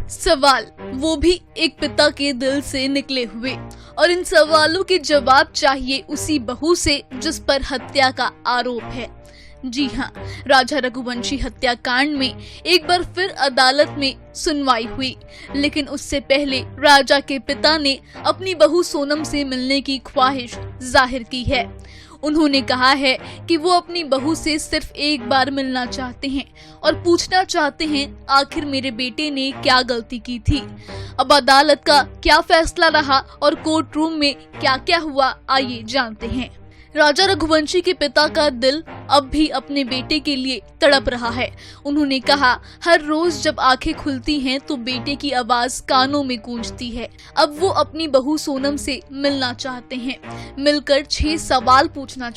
सवाल, वो भी एक पिता के दिल से निकले हुए, और इन सवालों के जवाब चाहिए उसी बहू से जिस पर हत्या का आरोप है। जी हाँ, राजा रघुवंशी हत्याकांड में एक बार फिर अदालत में सुनवाई हुई, लेकिन उससे पहले राजा के पिता ने अपनी बहू सोनम से मिलने की ख्वाहिश जाहिर की है। उन्होंने कहा है कि वो अपनी बहू से सिर्फ एक बार मिलना चाहते हैं और पूछना चाहते हैं आखिर मेरे बेटे ने क्या गलती की थी। अब अदालत का क्या फैसला रहा और कोर्ट रूम में क्या क्या हुआ, आइए जानते हैं। राजा रघुवंशी के पिता का दिल अब भी अपने बेटे के लिए तड़प रहा है। उन्होंने कहा, हर रोज जब आंखें खुलती हैं तो बेटे की आवाज कानों में गूंजती है। अब वो अपनी बहू सोनम से मिलना चाहते हैं, मिलकर 6 सवाल पूछना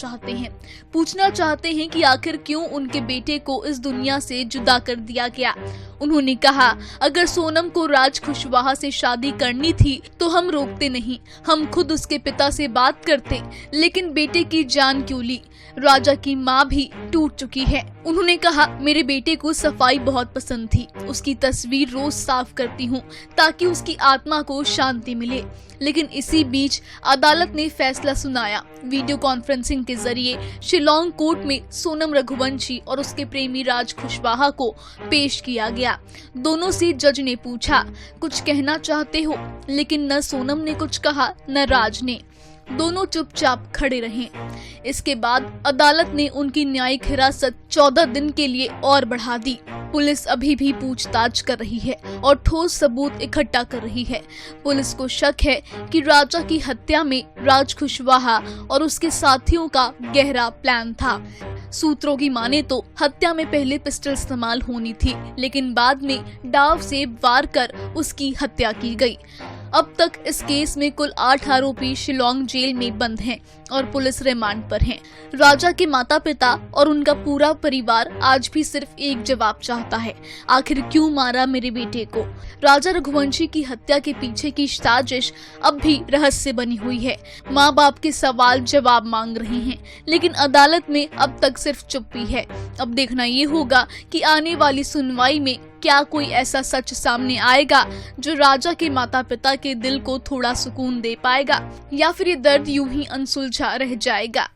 चाहते हैं कि आखिर क्यों उनके बेटे को इस दुनिया से जुदा कर दिया गया। उन्होंने कहा, अगर सोनम को राज कुशवाहा से शादी करनी थी तो हम रोकते नहीं, हम खुद उसके पिता से बात करते, लेकिन बेटे की जान क्यों ली। राजा की माँ भी टूट चुकी है। उन्होंने कहा, मेरे बेटे को सफाई बहुत पसंद थी, उसकी तस्वीर रोज साफ करती हूँ ताकि उसकी आत्मा को शांति मिले। लेकिन इसी बीच अदालत ने फैसला सुनाया। वीडियो कॉन्फ्रेंसिंग के जरिए शिलोंग कोर्ट में सोनम रघुवंशी और उसके प्रेमी राज कुशवाहा को पेश किया गया। दोनों से जज ने पूछा, कुछ कहना चाहते हो? लेकिन न सोनम ने कुछ कहा न राज ने। दोनों चुपचाप खड़े रहे। इसके बाद अदालत ने उनकी न्यायिक हिरासत 14 दिन के लिए और बढ़ा दी। पुलिस अभी भी पूछताछ कर रही है और ठोस सबूत इकट्ठा कर रही है। पुलिस को शक है कि राजा की हत्या में राज कुशवाहा और उसके साथियों का गहरा प्लान था। सूत्रों की माने तो हत्या में पहले पिस्टल इस्तेमाल होनी थी, लेकिन बाद में डाव से वार कर उसकी हत्या की गई। अब तक इस केस में कुल 8 आरोपी शिलोंग जेल में बंद हैं और पुलिस रिमांड पर हैं। राजा के माता पिता और उनका पूरा परिवार आज भी सिर्फ एक जवाब चाहता है, आखिर क्यों मारा मेरे बेटे को। राजा रघुवंशी की हत्या के पीछे की साजिश अब भी रहस्य बनी हुई है। माँ बाप के सवाल जवाब मांग रहे हैं, लेकिन अदालत में अब तक सिर्फ चुप्पी है। अब देखना ये होगा कि आने वाली सुनवाई में क्या कोई ऐसा सच सामने आएगा जो राजा के माता पिता के दिल को थोड़ा सुकून दे पाएगा, या फिर ये दर्द यूं ही अनसुलझा रह जाएगा।